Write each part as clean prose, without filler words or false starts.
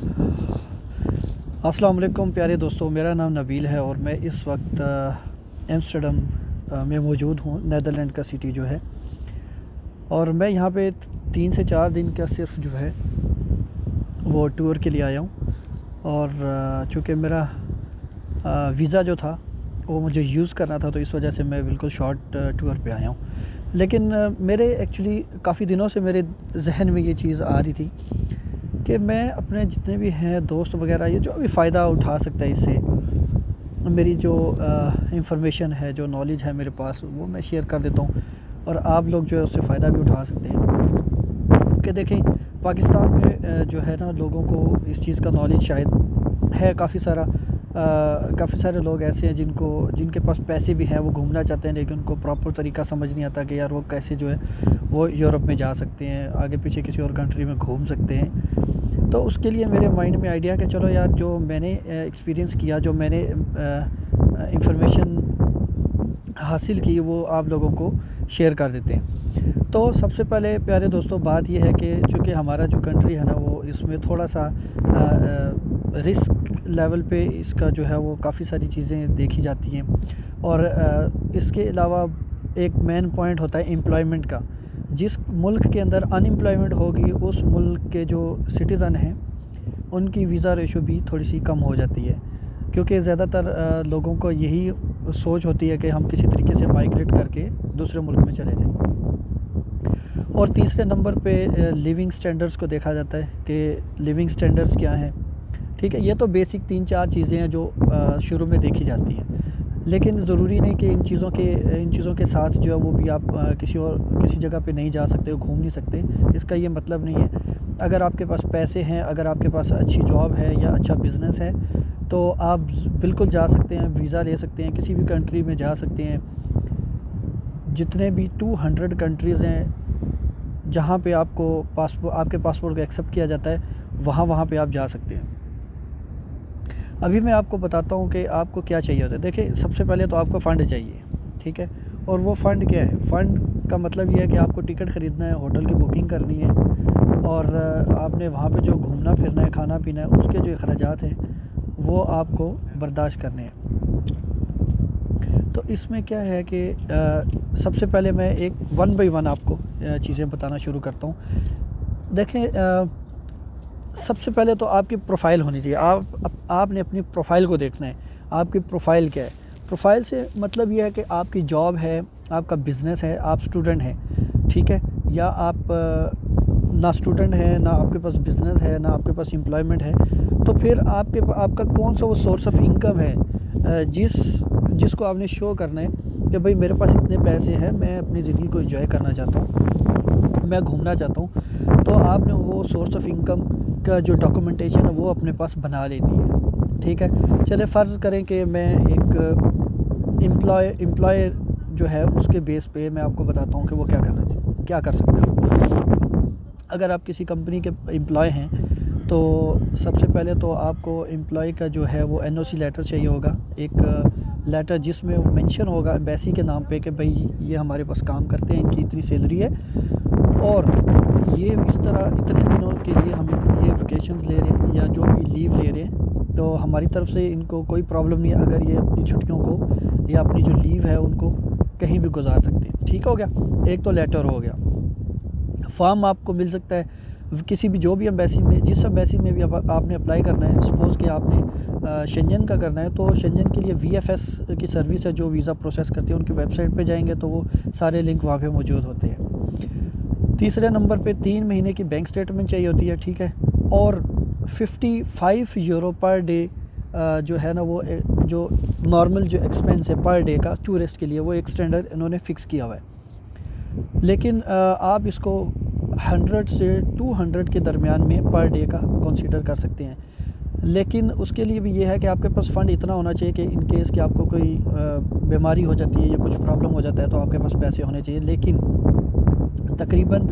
अस्सलाम वालेकुम प्यारे दोस्तों, मेरा नाम नबील है और मैं इस वक्त एम्स्टर्डम में मौजूद हूँ। नीदरलैंड का सिटी जो है, और मैं यहाँ पे 3 से 4 दिन का सिर्फ जो है वो टूर के लिए आया हूँ। और चूँकि मेरा वीज़ा जो था वो मुझे यूज़ करना था, तो इस वजह से मैं बिल्कुल शॉर्ट टूर पे आया हूँ। लेकिन मेरे एक्चुअली काफ़ी दिनों से मेरे जहन में ये चीज़ आ रही थी कि मैं अपने जितने भी हैं दोस्त वगैरह, ये जो भी फ़ायदा उठा सकता है इससे, मेरी जो इंफॉर्मेशन है, जो नॉलेज है मेरे पास, वो मैं शेयर कर देता हूँ और आप लोग जो है उससे फ़ायदा भी उठा सकते हैं। कि देखें, पाकिस्तान में जो है ना, लोगों को इस चीज़ का नॉलेज शायद है काफ़ी सारा। काफ़ी सारे लोग ऐसे हैं जिनके पास पैसे भी हैं, वो घूमना चाहते हैं, लेकिन उनको प्रॉपर तरीका समझ नहीं आता कि यार वो कैसे जो है वो यूरोप में जा सकते हैं, आगे पीछे किसी और कंट्री में घूम सकते हैं। तो उसके लिए मेरे माइंड में आइडिया कि चलो यार, जो मैंने एक्सपीरियंस किया, जो मैंने इंफॉर्मेशन हासिल की, वो आप लोगों को शेयर कर देते हैं। तो सबसे पहले प्यारे दोस्तों, बात ये है कि चूँकि हमारा जो कंट्री है ना, वो इसमें थोड़ा सा रिस्क लेवल पे इसका जो है वो काफ़ी सारी चीज़ें देखी जाती हैं। और इसके अलावा एक मेन पॉइंट होता है एम्प्लॉयमेंट का। जिस मुल्क के अंदर अनएम्प्लॉयमेंट होगी, उस मुल्क के जो सिटीज़न हैं उनकी वीज़ा रेशो भी थोड़ी सी कम हो जाती है, क्योंकि ज़्यादातर लोगों को यही सोच होती है कि हम किसी तरीके से माइग्रेट करके दूसरे मुल्क में चले जाएं। और तीसरे नंबर पे लिविंग स्टैंडर्ड्स को देखा जाता है कि लिविंग स्टैंडर्ड्स क्या हैं। ठीक है, ये तो बेसिक 3-4 चीज़ें हैं जो शुरू में देखी जाती हैं, लेकिन ज़रूरी नहीं कि इन चीज़ों के साथ जो है वो भी आप किसी जगह पे नहीं जा सकते हो, घूम नहीं सकते। इसका ये मतलब नहीं है। अगर आपके पास पैसे हैं, अगर आपके पास अच्छी जॉब है या अच्छा बिज़नेस है, तो आप बिल्कुल जा सकते हैं, वीज़ा ले सकते हैं, किसी भी कंट्री में जा सकते हैं। जितने भी 200 कंट्रीज़ हैं जहाँ पे आपके पासपोर्ट को एक्सेप्ट किया जाता है, वहाँ पे आप जा सकते हैं। अभी मैं आपको बताता हूँ कि आपको क्या चाहिए होता है। देखिए, सबसे पहले तो आपको फ़ंड चाहिए, ठीक है। और वो फ़ंड क्या है? फ़ंड का मतलब ये है कि आपको टिकट ख़रीदना है, होटल की बुकिंग करनी है, और आपने वहाँ पे जो घूमना फिरना है, खाना पीना है, उसके जो अखराजात हैं वो आपको बर्दाश्त करने हैं। तो इसमें क्या है कि सबसे पहले मैं एक 1 बाय 1 आपको चीज़ें बताना शुरू करता हूँ। देखें, सबसे पहले तो आपकी प्रोफ़ाइल होनी चाहिए। आपने अपनी प्रोफ़ाइल को देखना है। आपकी प्रोफ़ाइल क्या है? प्रोफ़ाइल से मतलब ये है कि आपकी जॉब है, आपका बिज़नेस है, आप स्टूडेंट हैं, ठीक है? या आप ना स्टूडेंट हैं, ना आपके पास बिज़नेस है, ना आपके पास एम्प्लॉयमेंट है, तो फिर आपका कौन-सा वो सोर्स ऑफ इनकम है जिसको आपने शो करना है कि भाई मेरे पास इतने पैसे हैं, मैं अपनी ज़िंदगी को एंजॉय करना चाहता हूँ, मैं घूमना चाहता हूँ। तो आपने वो सोर्स ऑफ इनकम का जो डॉक्यूमेंटेशन है वो अपने पास बना लेनी है, ठीक है। चलिए फ़र्ज़ करें कि मैं एक एम्प्लॉयर जो है उसके बेस पे मैं आपको बताता हूँ कि वो क्या कर सकते हो। अगर आप किसी कंपनी के एम्प्लॉय हैं, तो सबसे पहले तो आपको एम्प्लॉय का जो है वो एनओसी लेटर चाहिए होगा। एक लेटर जिसमें मेंशन होगा एम्बेसी के नाम पे कि भाई ये हमारे पास काम करते हैं, इनकी इतनी सैलरी है, और ये इस तरह इतने दिनों के लिए हम ये वेकेशंस ले रहे हैं या जो भी लीव ले रहे हैं, तो हमारी तरफ से इनको कोई प्रॉब्लम नहीं है अगर ये अपनी छुट्टियों को या अपनी जो लीव है उनको कहीं भी गुजार सकते हैं। ठीक हो गया, एक तो लेटर हो गया। फॉर्म आपको मिल सकता है किसी भी जो भी एम्बेसी में, जिस एम्बेसी में भी आपने अप्लाई करना है। सपोज़ कि आपने शेंजन का करना है, तो शेंजन के लिए वीएफएस की सर्विस है जो वीज़ा प्रोसेस करती है, उनकी वेबसाइट पे जाएंगे तो वो सारे लिंक वहाँ पे मौजूद होते हैं। तीसरे नंबर पे 3 महीने की बैंक स्टेटमेंट चाहिए होती है, ठीक है। और 55 यूरो पर डे जो है ना, वो जो नॉर्मल जो एक्सपेंस है पर डे का टूरिस्ट के लिए, वो एक स्टैंडर्ड इन्होंने फ़िक्स किया हुआ है। लेकिन आप इसको 100 से 200 के दरमियान में पर डे का कंसीडर कर सकते हैं। लेकिन उसके लिए भी ये है कि आपके पास फ़ंड इतना होना चाहिए कि इन केस कि आपको कोई बीमारी हो जाती है या कुछ प्रॉब्लम हो जाता है, तो आपके पास पैसे होने चाहिए। लेकिन तकरीबन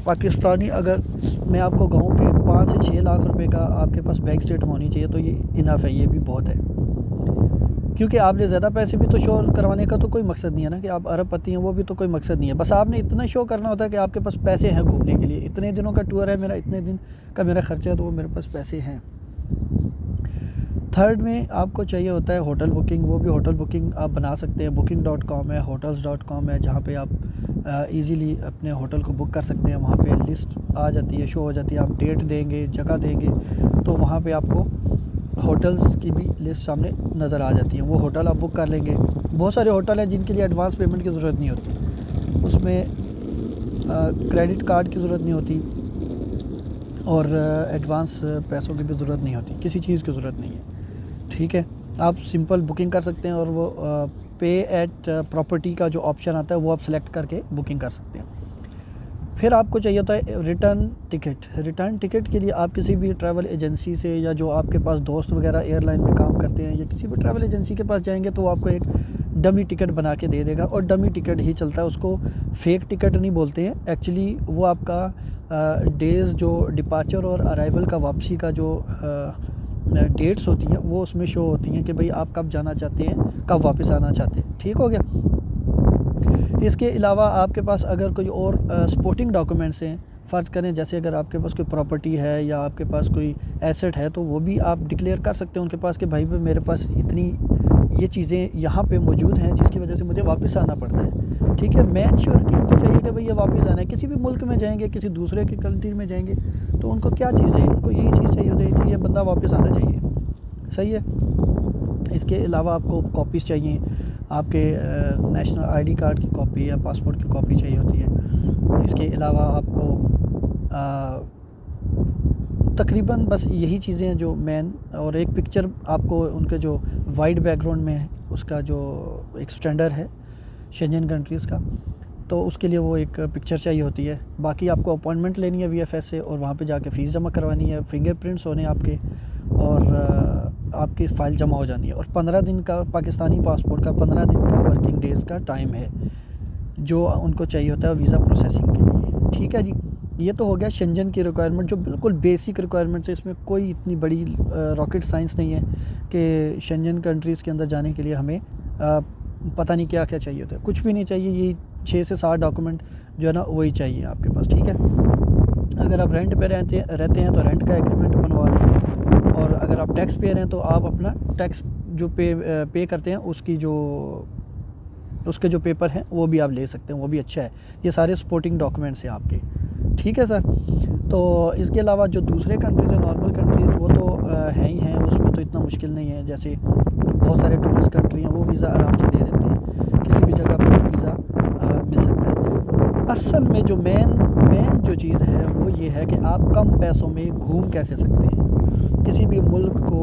पाकिस्तानी, अगर मैं आपको कहूँ कि 5 से 6 लाख रुपए का आपके पास बैंक स्टेटमेंट होनी चाहिए, तो ये इनफ है, ये भी बहुत है। क्योंकि आपने ज़्यादा पैसे भी तो शो करवाने का तो कोई मकसद नहीं है ना, कि आप अरबपति हैं, वो भी तो कोई मकसद नहीं है। बस आपने इतना शो करना होता है कि आपके पास पैसे हैं घूमने के लिए। इतने दिनों का टूर है मेरा, इतने दिन का मेरा ख़र्चा है तो वो मेरे पास पैसे हैं। थर्ड में आपको चाहिए होता है होटल बुकिंग। वो भी होटल बुकिंग आप बना सकते हैं, booking.com है, hotels.com है, जहाँ पे आप इजीली अपने होटल को बुक कर सकते हैं। वहाँ पे लिस्ट आ जाती है, शो हो जाती है, आप डेट देंगे, जगह देंगे तो वहाँ पे आपको होटल्स की भी लिस्ट सामने नज़र आ जाती है। वो होटल आप बुक कर लेंगे। बहुत सारे होटल हैं जिनके लिए एडवांस पेमेंट की ज़रूरत नहीं होती, उसमें क्रेडिट कार्ड की ज़रूरत नहीं होती और एडवांस पैसों की भी ज़रूरत नहीं होती, किसी चीज़ की ज़रूरत नहीं है। ठीक है, आप सिंपल बुकिंग कर सकते हैं और वो पे एट प्रॉपर्टी का जो ऑप्शन आता है वो आप सेलेक्ट करके बुकिंग कर सकते हैं। फिर आपको चाहिए होता है रिटर्न टिकट। रिटर्न टिकट के लिए आप किसी भी ट्रैवल एजेंसी से, या जो आपके पास दोस्त वगैरह एयरलाइन में काम करते हैं, या किसी भी ट्रैवल एजेंसी के पास जाएंगे तो वो आपको एक डमी टिकट बना के दे देगा, और डमी टिकट ही चलता है, उसको फेक टिकट नहीं बोलते हैं। एक्चुअली वो आपका डेज़ जो डिपार्चर और अराइवल का, वापसी का जो डेट्स होती हैं वो उसमें शो होती हैं कि भाई आप कब जाना चाहते हैं, कब वापस आना चाहते हैं। ठीक हो गया। इसके अलावा आपके पास अगर कोई और सपोर्टिंग डॉक्यूमेंट्स हैं, फ़र्ज़ करें जैसे अगर आपके पास कोई प्रॉपर्टी है या आपके पास कोई एसेट है, तो वो भी आप डिक्लेयर कर सकते हैं उनके पास कि भाई मेरे पास इतनी ये चीज़ें यहाँ पे मौजूद हैं जिसकी वजह से मुझे वापस आना पड़ता है। ठीक है, मेन श्योरिटी उनको चाहिए कि भाई ये वापस आना है। किसी भी मुल्क में जाएंगे, किसी दूसरे की कंट्री में जाएंगे तो उनको क्या चीज़ चाहिए, उनको यही चीज़ चाहिए होती है कि ये बंदा वापस आना चाहिए। सही है। इसके अलावा आपको कॉपीज़ चाहिए, आपके नेशनल आईडी कार्ड की कॉपी या पासपोर्ट की कॉपी चाहिए होती है। इसके अलावा आपको तकरीबन बस यही चीज़ें हैं जो मेन, और एक पिक्चर आपको उनके जो वाइड बैकग्राउंड में है उसका जो एक स्टैंडर्ड है शेंजन कंट्रीज़ का, तो उसके लिए वो एक पिक्चर चाहिए होती है। बाकी आपको अपॉइंटमेंट लेनी है वीएफएस से और वहाँ पे जाके फ़ीस जमा करवानी है, फिंगरप्रिंट्स होने आपके, और आपकी फ़ाइल जमा हो जानी है। और 15 दिन का पाकिस्तानी पासपोर्ट का 15 दिन का वर्किंग डेज़ का टाइम है जो उनको चाहिए होता है वीज़ा प्रोसेसिंग के लिए। ठीक है जी, ये तो हो गया शेंजन की रिक्वायरमेंट जो बिल्कुल बेसिक रिक्वायरमेंट्स है। इसमें कोई इतनी बड़ी रॉकेट साइंस नहीं है कि शेंजन कंट्रीज़ के अंदर जाने के लिए हमें पता नहीं क्या क्या चाहिए होता है। कुछ भी नहीं चाहिए, ये 6 से 7 डॉक्यूमेंट जो है ना वही चाहिए आपके पास। ठीक है, अगर आप रेंट पे रहते हैं तो रेंट का एग्रीमेंट बनवा लें, और अगर आप टैक्स पेयर हैं तो आप अपना टैक्स जो पे करते हैं उसके जो पेपर हैं वो भी आप ले सकते हैं, वो भी अच्छा है। ये सारे सपोर्टिंग डॉक्यूमेंट्स हैं आपके। ठीक है सर। तो इसके अलावा जो दूसरे कंट्रीज़ हैं, नॉर्मल कंट्रीज़, वो तो हैं ही हैं, उसमें तो इतना मुश्किल नहीं है। जैसे बहुत सारे टूरिस्ट कंट्री हैं वो वीज़ा आराम से दे देते हैं, किसी भी जगह पर वीज़ा मिल सकता है। असल में जो मेन जो चीज़ है वो ये है कि आप कम पैसों में घूम कैसे सकते हैं। किसी भी मुल्क को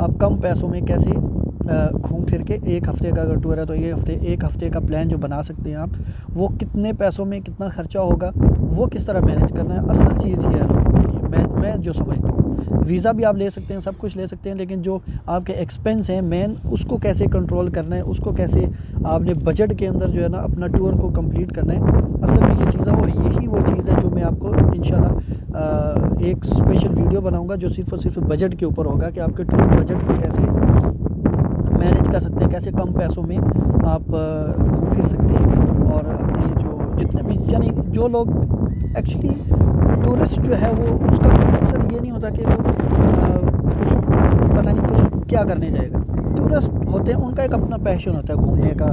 आप कम पैसों में कैसे घूम फिर के, एक हफ़्ते का अगर टूर है तो एक हफ़्ते का प्लान जो बना सकते हैं आप, वो कितने पैसों में कितना ख़र्चा होगा, वो किस तरह मैनेज करना है। असल चीज़ ये है लोगों के लिए, मैं जो समझता हूँ। वीज़ा भी आप ले सकते हैं, सब कुछ ले सकते हैं, लेकिन जो आपके एक्सपेंस हैं मेन, उसको कैसे कंट्रोल करना है, उसको कैसे आपने बजट के अंदर जो है ना अपना टूर को कंप्लीट करना है। असल में ये चीज़ है, और यही वो चीज़ है जो मैं आपको इंशाल्लाह एक स्पेशल वीडियो बनाऊंगा जो सिर्फ़ और सिर्फ बजट के ऊपर होगा कि आपके टूर बजट को कैसे मैनेज कर सकते हैं, कैसे कम पैसों में आप घूम फिर सकते हैं। और अपने जो जितने भी, यानी जो लोग एक्चुअली टूरिस्ट जो है वो, उसका मकसद ये नहीं होता कि वो कुछ पता नहीं कुछ क्या करने जाएगा। टूरिस्ट होते हैं, उनका एक अपना पैशन होता है घूमने का,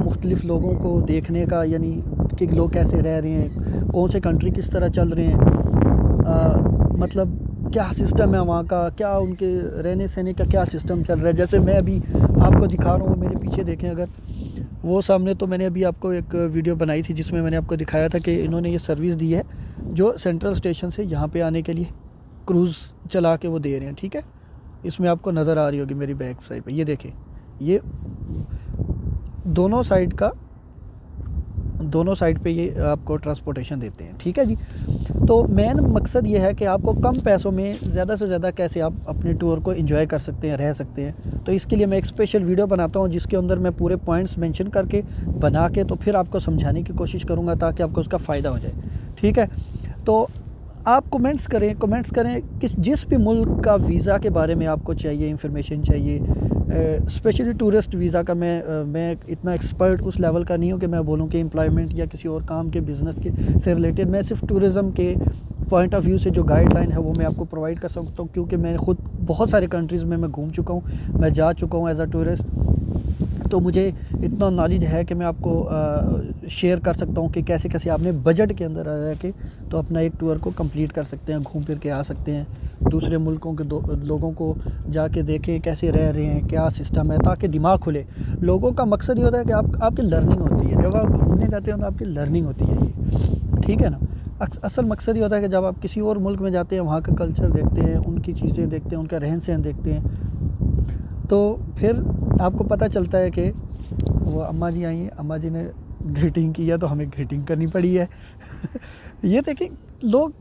मुख्तलिफ़ लोगों को देखने का, यानी कि लोग कैसे रह रहे हैं, कौन से कंट्री किस तरह चल रहे हैं, मतलब क्या सिस्टम है वहाँ का, क्या उनके रहने सहने का क्या सिस्टम चल रहा है। जैसे मैं अभी आपको दिखा रहा हूँ, मेरे पीछे देखें अगर वो सामने, तो मैंने अभी आपको एक वीडियो बनाई थी जिसमें मैंने आपको दिखाया था कि इन्होंने ये सर्विस दी है जो सेंट्रल स्टेशन से यहाँ पे आने के लिए क्रूज़ चला के वो दे रहे हैं। ठीक है, इसमें आपको नज़र आ रही होगी मेरी बैक साइड पे, ये देखें, ये दोनों साइड पे ये आपको ट्रांसपोर्टेशन देते हैं। ठीक है जी। तो मेन मकसद ये है कि आपको कम पैसों में ज़्यादा से ज़्यादा कैसे आप अपने टूर को एंजॉय कर सकते हैं, रह सकते हैं। तो इसके लिए मैं एक स्पेशल वीडियो बनाता हूँ जिसके अंदर मैं पूरे पॉइंट्स मेंशन करके बना के तो फिर आपको समझाने की कोशिश करूँगा ताकि आपको उसका फ़ायदा हो जाए। ठीक है, तो आप कमेंट्स करें कि जिस भी मुल्क का वीज़ा के बारे में आपको चाहिए, इंफॉर्मेशन चाहिए, स्पेशली टूरिस्ट वीज़ा का। मैं इतना एक्सपर्ट उस लेवल का नहीं हूँ कि मैं बोलूँ कि एम्प्लॉयमेंट या किसी और काम के बिज़नेस के से रिलेटेड। मैं सिर्फ टूरिज़म के पॉइंट ऑफ व्यू से जो गाइडलाइन है वो मैं आपको प्रोवाइड कर सकता हूँ, क्योंकि मैं खुद बहुत सारे कंट्रीज़ में मैं घूम चुका हूँ, मैं जा चुका हूँ एज़ अ टूरिस्ट। तो मुझे इतना नॉलेज है कि मैं आपको शेयर कर सकता हूँ कि कैसे कैसे आपने बजट के अंदर रह के तो अपना एक टूर को कंप्लीट कर सकते हैं, घूम फिर के आ सकते हैं, दूसरे मुल्कों के लोगों को जाके देखें कैसे रह रहे हैं, क्या सिस्टम है, ताकि दिमाग खुले। लोगों का मकसद ये होता है कि आपकी लर्निंग होती है, जब आप घूमने जाते हैं तो आपकी लर्निंग होती है ये, ठीक है ना। असल मकसद ये होता है कि जब आप किसी और मुल्क में जाते हैं, वहाँ का कल्चर देखते हैं, उनकी चीज़ें देखते हैं, उनका रहन सहन देखते हैं, तो फिर आपको पता चलता है कि वो अम्मा जी आई हैं, अम्मा जी ने ग्रीटिंग की है तो हमें ग्रीटिंग करनी पड़ी है। ये देखें, लोग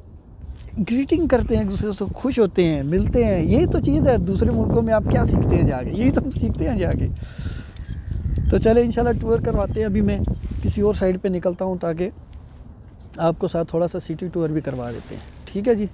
ग्रीटिंग करते हैं, एक दूसरे से खुश होते हैं, मिलते हैं, यही तो चीज़ है। दूसरे मुल्कों में आप क्या सीखते हैं जाके, यही तो हम सीखते हैं जाके। तो चले इंशाल्लाह टूर करवाते हैं। अभी मैं किसी और साइड पे निकलता हूँ ताकि आपको साथ थोड़ा सा सिटी टूर भी करवा देते हैं, ठीक है जी।